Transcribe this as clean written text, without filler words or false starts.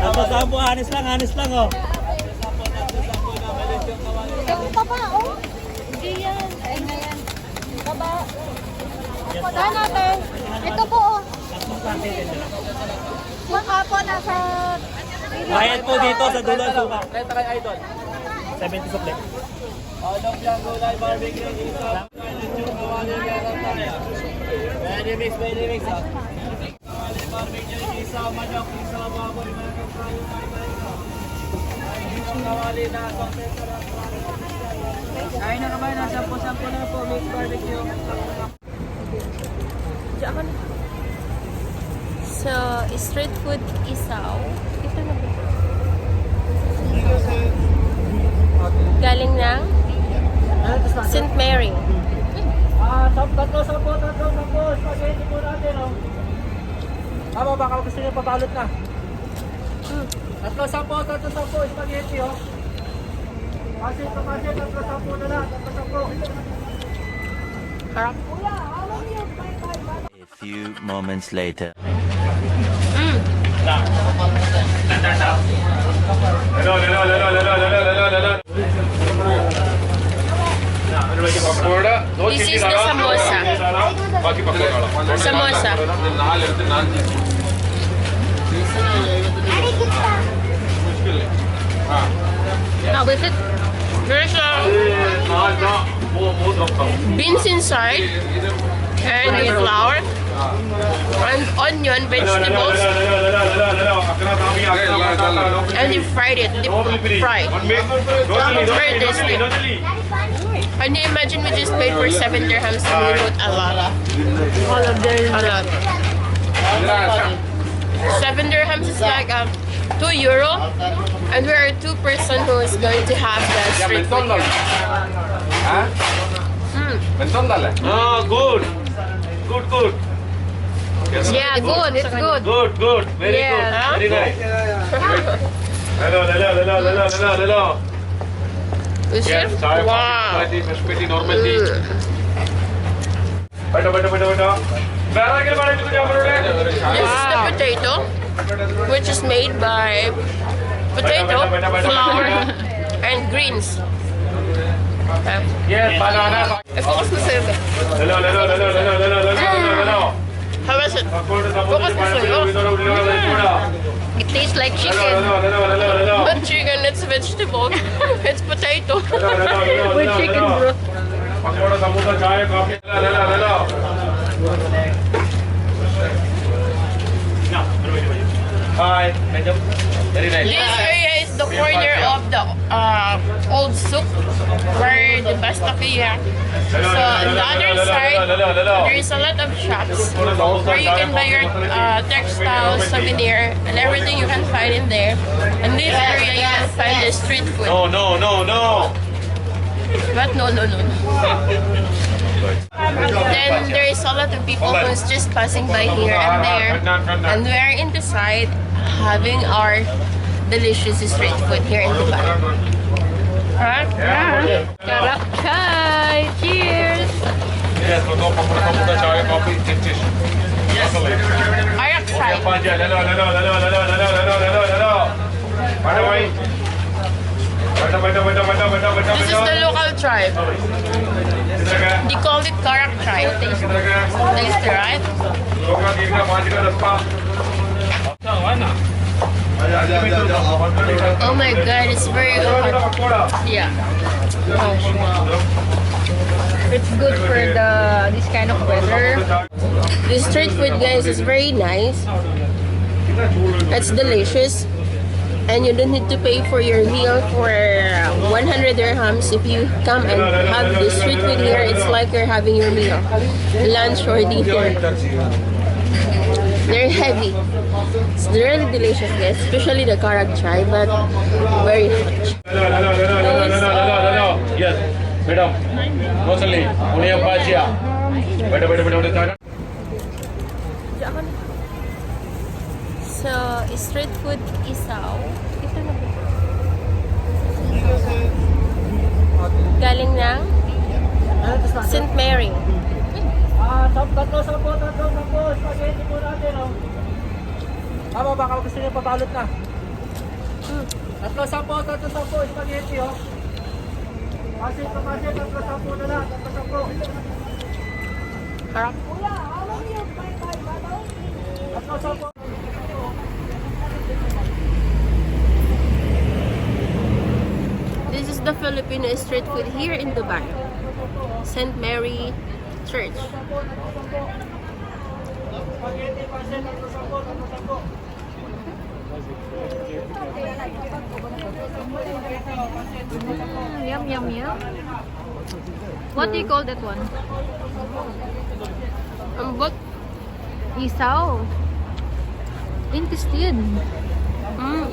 Tatlo-sampo, hanis lang oh. Ito pa pa, oh. Hindi yan. Ay, ngayon. Baba. Saan natin? Ito po, oh. Maka po, nasa... Bayad po dito sa dulo ng suka. Renta kay Idol. 70 suple. Olog yung gulay, barbecue, dito. Pwede mix ha. Barbecue, isaw, manok, isaw, baboy, manok, tayo, kawali na, kain na naman, nasa 10 na po, mix barbecue. So, street food isaw. Ito na ba? Galing ng St. Mary. Tatlo, sampo, spaghetti po natin oh. Tama, baka gusto niyo pabalot na. Tatlo, sampo, spaghetti oh. Kasi, tatlo, sampo na lang, tatlo, sampo. Harap. A few moments later. This is the samosa. Samosa. Now with it, there's beans inside and the flour and onion, vegetables, and you fried it, deep fried. It's very tasty. Can you imagine we just paid for 7 dirhams and we wrote a lot? All of them. A lot. 7 dirhams is like €2, and we are 2 person who is going to have the street food here. Ah, good. Yeah, good. It's good. Good. Very Yeah. good. Very nice. Hello. Is it? Wow. This is the potato, which is made by potato, flour, and greens. Yes, banana. Focus mo sa'yo, be. Hello. How is it? Focus mo sa'yo. It tastes like chicken. Not chicken, it's vegetable. It's potato. With chicken broth. Hi, madam. Very nice. This area is the corner of the old souk where the bastakia. So on the other side, there is a lot of shops where you can buy your textiles, souvenir, and everything you can find in there. In this area, you can find the street food. No. But no. Then there is a lot of people who's just passing by here and there, and we're in the side having our delicious street food here in Dubai. Karak chai! Cheers! Yes, coffee. Karak chai. This is the local tribe. They call it karak chai. Tasty, right? Oh my god, it's very hot. Yeah. It's good for this kind of weather. The street food, guys, is very nice. It's delicious. And you don't need to pay for your meal for 100 dirhams. If you come and have the street food here, it's like you're having your meal, lunch or dinner. They're heavy. It's really delicious, guys, especially the karak chai, but very hot. Yes, madam. Rosalie, Unia Bajia. Better. So, street food isaw. Ito na ba? Galing ng St. Mary. Tatlo, sampo. spaghetti po natin, oh. Tama, baka gusto niyo pabalot na. Tatlo sampo, spaghetti, oh. Kasi, tatlo sampo na lang, tatlo sampo. Sarap. Tatlo sampo. This is the Filipino street food here in Dubai. St. Mary Church. Spaghetti, kasi, tatlo sampo. Yum, yum, yum. What do you call that one? Ambot. Isaw. Intestine. Mm.